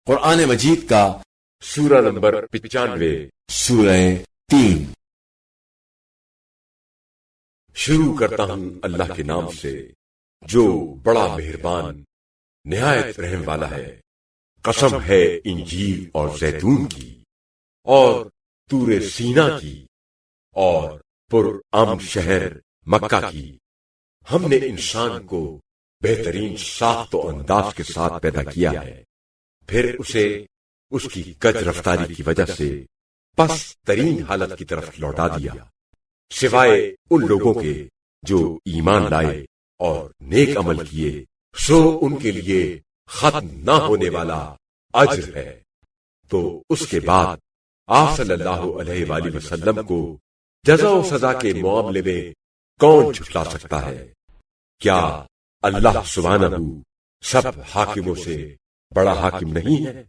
قرآن مجید کا سورہ نمبر 95 سورہ 3۔ شروع کرتا ہوں اللہ کے نام سے جو بڑا مہربان نہایت رحم والا ہے۔ قسم ہے انجیل اور زیتون کی اور طور سینا کی اور پر امن شہر مکہ کی۔ ہم نے انسان کو بہترین ساخت و انداز کے ساتھ پیدا کیا ہے، پھر اسے اس کی کج رفتاری کی وجہ سے پست ترین حالت کی طرف لوٹا دیا، سوائے ان لوگوں کے جو ایمان لائے اور نیک عمل کیے، سو ان کے لیے ختم نہ ہونے والا اجر ہے۔ تو اس کے بعد آپ صلی اللہ علیہ وآلہ وسلم کو جزا و سزا کے معاملے میں کون جھٹلا سکتا ہے؟ کیا اللہ سبحانہ سب حاکموں سے بڑا حاکم نہیں ہے؟